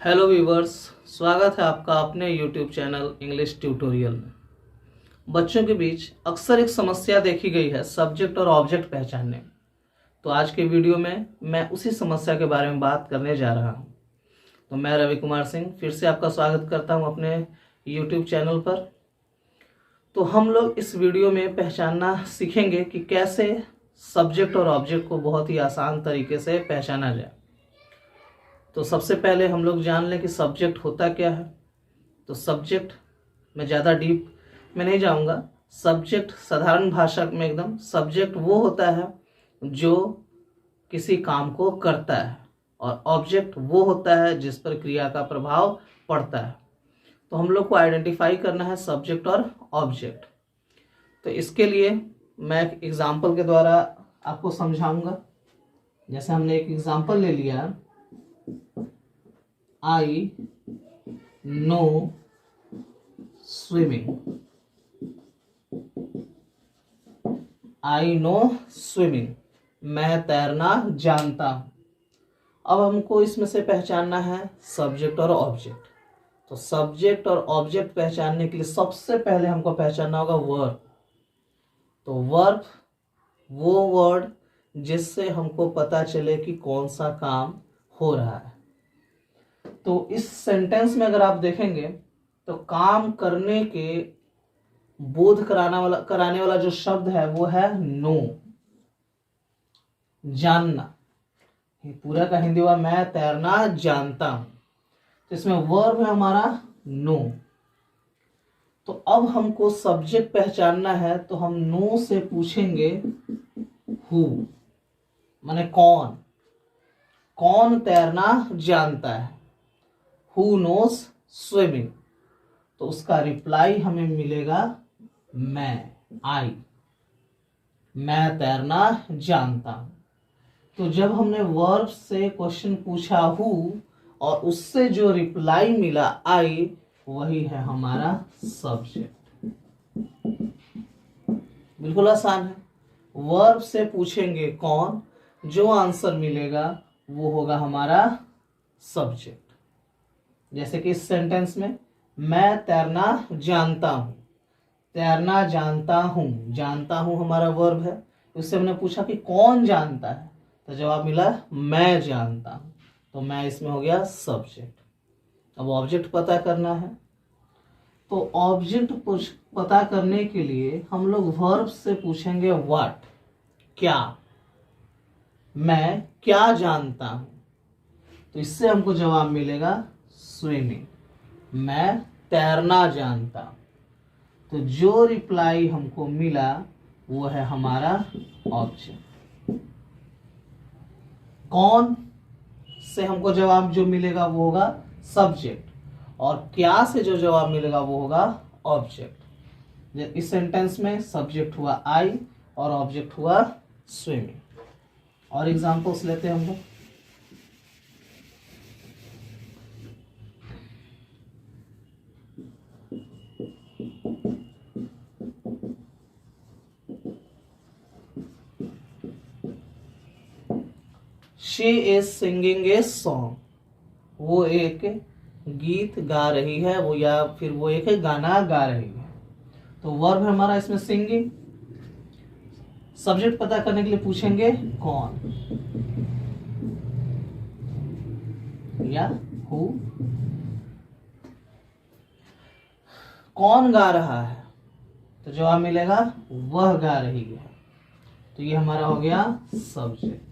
Hello viewers, स्वागत है आपका अपने यूट्यूब चैनल इंग्लिश ट्यूटोरियल में। बच्चों के बीच अक्सर एक समस्या देखी गई है सब्जेक्ट और ऑब्जेक्ट पहचानने में। तो आज के वीडियो में मैं उसी समस्या के बारे में बात करने जा रहा हूं। तो मैं रवि कुमार सिंह फिर से आपका स्वागत करता हूं अपने यूट्यूब चैनल पर। तो हम लोग इस वीडियो में पहचानना सीखेंगे कि कैसे सब्जेक्ट और ऑब्जेक्ट को बहुत ही आसान तरीके से पहचाना जाए। तो सबसे पहले हम लोग जान लें कि सब्जेक्ट होता क्या है। तो सब्जेक्ट में ज़्यादा डीप में नहीं जाऊंगा। सब्जेक्ट साधारण भाषा में एकदम सब्जेक्ट वो होता है जो किसी काम को करता है, और ऑब्जेक्ट वो होता है जिस पर क्रिया का प्रभाव पड़ता है। तो हम लोग को आइडेंटिफाई करना है सब्जेक्ट और ऑब्जेक्ट। तो इसके लिए मैं एक एग्जाम्पल के द्वारा आपको समझाऊंगा। जैसे हमने एक एग्जाम्पल ले लिया, I know swimming. I know swimming. मैं तैरना जानता हूं। अब हमको इसमें से पहचानना है सब्जेक्ट और ऑब्जेक्ट। तो सब्जेक्ट और ऑब्जेक्ट पहचानने के लिए सबसे पहले हमको पहचानना होगा वर्ब। तो वर्ब वो वर्ड जिससे हमको पता चले कि कौन सा काम हो रहा है। तो इस सेंटेंस में अगर आप देखेंगे तो काम करने के बोध कराने वाला जो शब्द है वो है नो, जानना। पूरा का हिंदी हुआ मैं तैरना जानता हूं। तो इसमें वर्ब है हमारा नो। तो अब हमको सब्जेक्ट पहचानना है, तो हम नो से पूछेंगे हु, माने कौन। कौन तैरना जानता है, हु नोस स्विमिंग। तो उसका रिप्लाई हमें मिलेगा मैं, आई। मैं तैरना जानता हूं। तो जब हमने वर्ब से क्वेश्चन पूछा हु और उससे जो रिप्लाई मिला आई, वही है हमारा सब्जेक्ट। बिल्कुल आसान है। वर्ब से पूछेंगे कौन, जो आंसर मिलेगा वो होगा हमारा सब्जेक्ट। जैसे कि इस सेंटेंस में मैं तैरना जानता हूं। तैरना जानता हूं हमारा वर्ब है। उससे हमने पूछा कि कौन जानता है, तो जवाब मिला मैं जानता हूं। तो मैं इसमें हो गया सब्जेक्ट। अब ऑब्जेक्ट पता करना है। तो ऑब्जेक्ट पता करने के लिए हम लोग वर्ब से पूछेंगे व्हाट, क्या। मैं क्या जानता हूं, तो इससे हमको जवाब मिलेगा स्विमिंग। मैं तैरना जानता हूं। तो जो रिप्लाई हमको मिला वो है हमारा ऑब्जेक्ट। कौन से हमको जवाब जो मिलेगा वो होगा सब्जेक्ट, और क्या से जो जवाब मिलेगा वो होगा ऑब्जेक्ट। इस सेंटेंस में सब्जेक्ट हुआ आई और ऑब्जेक्ट हुआ स्विमिंग। और एग्जांपल्स लेते हैं हम लोग। She is singing a song. वो एक गीत गा रही है, वो या फिर वो एक गाना गा रही है। तो वर्ब है हमारा इसमें सिंगिंग। सब्जेक्ट पता करने के लिए पूछेंगे कौन या हु। कौन गा रहा है, तो जवाब मिलेगा वह गा रही है। तो ये हमारा हो गया सब्जेक्ट।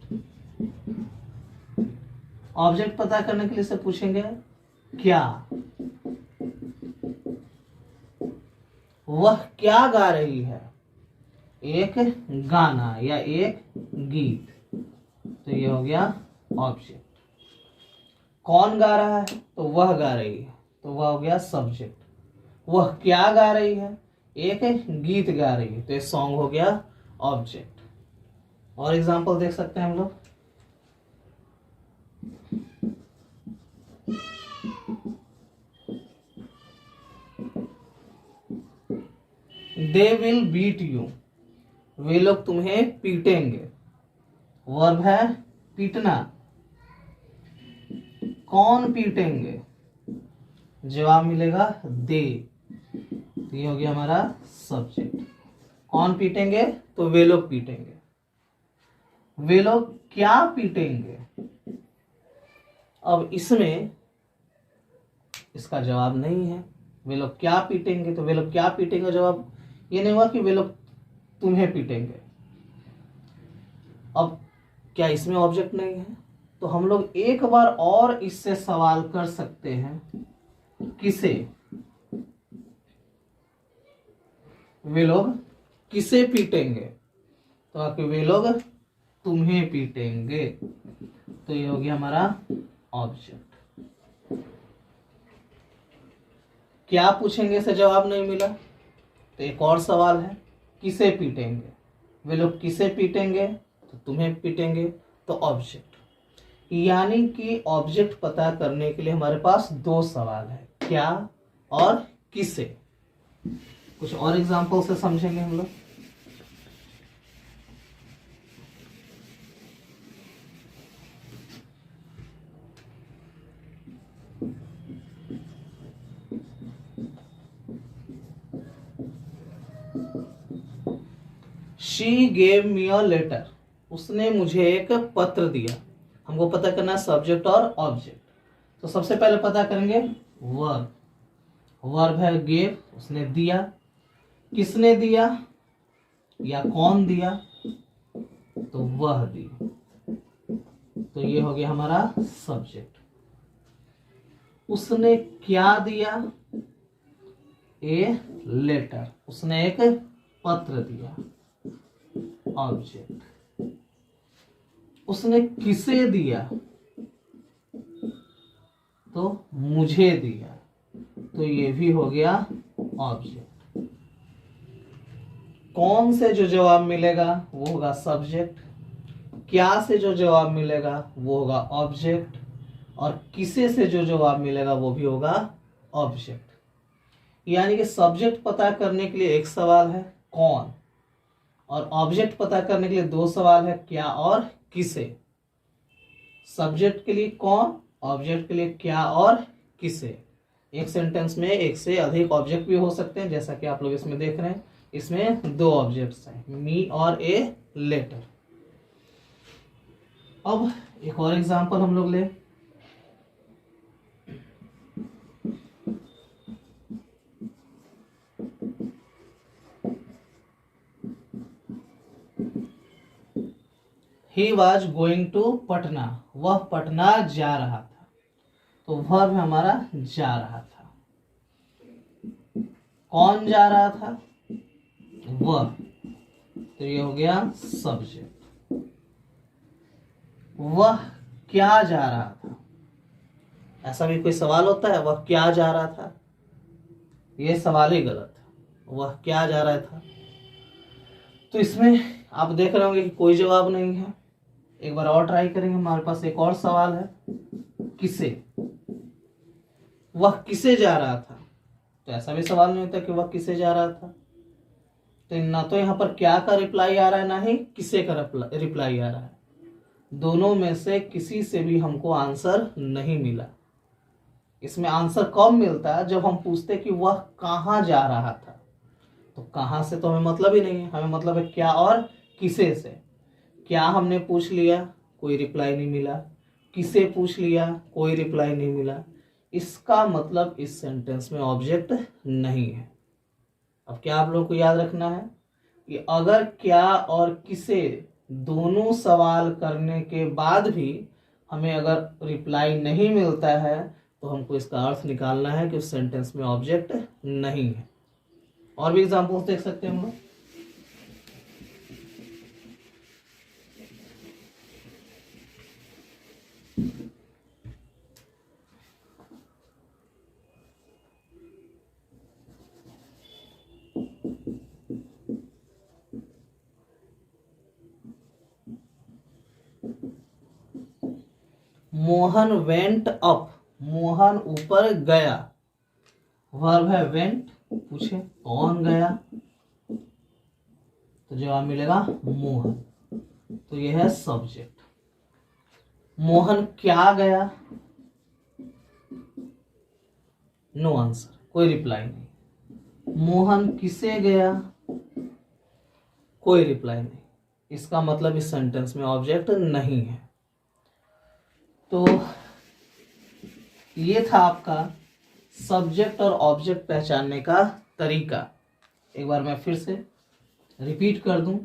ऑब्जेक्ट पता करने के लिए से पूछेंगे क्या, वह क्या गा रही है, एक गाना या एक गीत। तो ये हो गया ऑब्जेक्ट। कौन गा रहा है, तो वह गा रही है, तो वह हो गया सब्जेक्ट। वह क्या गा रही है, एक गीत गा रही है, तो ये सॉन्ग हो गया ऑब्जेक्ट। और एग्जांपल देख सकते हैं हम लोग। दे विल बीट यू, वे लोग तुम्हें पीटेंगे। वर्ब है पीटना। कौन पीटेंगे, जवाब मिलेगा दे। तो ये हो गया हमारा सब्जेक्ट। कौन पीटेंगे, तो वे लोग पीटेंगे। वे लोग क्या पीटेंगे, अब इसमें इसका जवाब नहीं है। वे लोग क्या पीटेंगे, तो वे लोग क्या पीटेंगे, जवाब ये नहीं हुआ कि वे लोग तुम्हें पीटेंगे। अब क्या इसमें ऑब्जेक्ट नहीं है, तो हम लोग एक बार और इससे सवाल कर सकते हैं, किसे, वे लोग किसे पीटेंगे, तो आपके वे लोग तुम्हें पीटेंगे। तो ये हो गया हमारा ऑब्जेक्ट। क्या पूछेंगे से जवाब नहीं मिला, तो एक और सवाल है, किसे पीटेंगे, वे लोग किसे पीटेंगे, तो तुम्हें पीटेंगे, तो ऑब्जेक्ट। यानी कि ऑब्जेक्ट पता करने के लिए हमारे पास दो सवाल है, क्या और किसे। कुछ और एग्जांपल से समझेंगे हम लोग। She gave me a letter, उसने मुझे एक पत्र दिया। हमको पता करना है सब्जेक्ट और ऑब्जेक्ट। तो सबसे पहले पता करेंगे वर्ब। वर्ब है गेव, उसने दिया। किसने दिया या कौन दिया, तो वह दी। तो ये हो गया हमारा सब्जेक्ट। उसने क्या दिया, ए लेटर, उसने एक पत्र दिया, ऑब्जेक्ट। उसने किसे दिया, तो मुझे दिया, तो ये भी हो गया ऑब्जेक्ट। कौन से जो जवाब मिलेगा वो होगा सब्जेक्ट, क्या से जो जवाब मिलेगा वो होगा ऑब्जेक्ट, और किसे से जो जवाब मिलेगा वो भी होगा ऑब्जेक्ट। यानी कि सब्जेक्ट पता करने के लिए एक सवाल है कौन, और ऑब्जेक्ट पता करने के लिए दो सवाल है, क्या और किसे। सब्जेक्ट के लिए कौन, ऑब्जेक्ट के लिए क्या और किसे। एक सेंटेंस में एक से अधिक ऑब्जेक्ट भी हो सकते हैं, जैसा कि आप लोग इसमें देख रहे हैं। इसमें दो ऑब्जेक्ट्स हैं, मी और ए लेटर। अब एक और एग्जांपल हम लोग ले। He was going to Patna, वह पटना जा रहा था। तो वर्ब हमारा जा रहा था। कौन जा रहा था, वह, तो ये हो गया सब्जेक्ट। वह क्या जा रहा था, ऐसा भी कोई सवाल होता है, वह क्या जा रहा था, ये सवाल ही गलत है। वह क्या जा रहा था, तो इसमें आप देख रहे होंगे कि कोई जवाब नहीं है। एक बार और ट्राई करेंगे। हमारे पास एक और सवाल है, किसे, वह किसे जा रहा था, तो ऐसा भी सवाल नहीं होता कि वह किसे जा रहा था। तो ना तो यहाँ पर क्या का रिप्लाई आ रहा है, ना ही किसे का रिप्लाई आ रहा है। दोनों में से किसी से भी हमको आंसर नहीं मिला। इसमें आंसर कब मिलता है, जब हम पूछते कि वह कहाँ जा रहा था। तो कहाँ से तो हमें मतलब ही नहीं है, हमें मतलब है क्या और किसे से। क्या हमने पूछ लिया, कोई रिप्लाई नहीं मिला। किसे पूछ लिया, कोई रिप्लाई नहीं मिला। इसका मतलब इस सेंटेंस में ऑब्जेक्ट नहीं है। अब क्या आप लोगों को याद रखना है कि अगर क्या और किसे दोनों सवाल करने के बाद भी हमें अगर रिप्लाई नहीं मिलता है, तो हमको इसका अर्थ निकालना है कि उस सेंटेंस में ऑब्जेक्ट नहीं है। और भी एग्जांपल्स देख सकते हैं हम लोग। मोहन वेंट अप, मोहन ऊपर गया। वर्ब है वेंट, पूछे कौन गया, तो जवाब मिलेगा मोहन। तो यह है सब्जेक्ट। मोहन क्या गया, नो आंसर, कोई रिप्लाई नहीं। मोहन किसे गया, कोई रिप्लाई नहीं। इसका मतलब इस सेंटेंस में ऑब्जेक्ट नहीं है। तो ये था आपका सब्जेक्ट और ऑब्जेक्ट पहचानने का तरीका। एक बार मैं फिर से रिपीट कर दूं।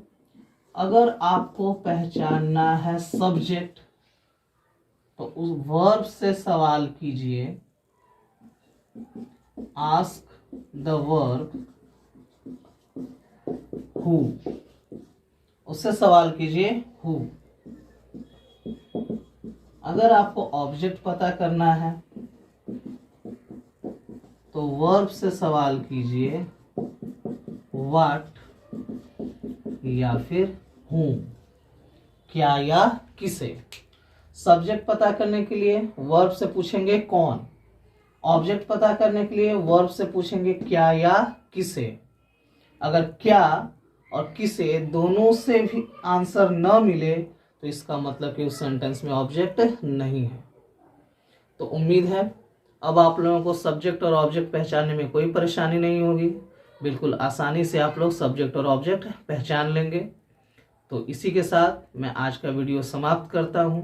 अगर आपको पहचानना है सब्जेक्ट तो उस वर्ब से सवाल कीजिए, आस्क द वर्ब हु, उससे सवाल कीजिए हु। अगर आपको ऑब्जेक्ट पता करना है तो वर्ब से सवाल कीजिए व्हाट या फिर हूं, क्या या किसे। सब्जेक्ट पता करने के लिए वर्ब से पूछेंगे कौन, ऑब्जेक्ट पता करने के लिए वर्ब से पूछेंगे क्या या किसे। अगर क्या और किसे दोनों से भी आंसर न मिले तो इसका मतलब कि उस सेंटेंस में ऑब्जेक्ट नहीं है। तो उम्मीद है अब आप लोगों को सब्जेक्ट और ऑब्जेक्ट पहचानने में कोई परेशानी नहीं होगी। बिल्कुल आसानी से आप लोग सब्जेक्ट और ऑब्जेक्ट पहचान लेंगे। तो इसी के साथ मैं आज का वीडियो समाप्त करता हूँ।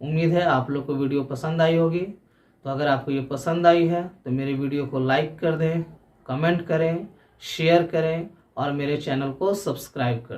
उम्मीद है आप लोग को वीडियो पसंद आई होगी। तो अगर आपको ये पसंद आई है तो मेरे वीडियो को लाइक कर दें, कमेंट करें, शेयर करें और मेरे चैनल को सब्सक्राइब करें।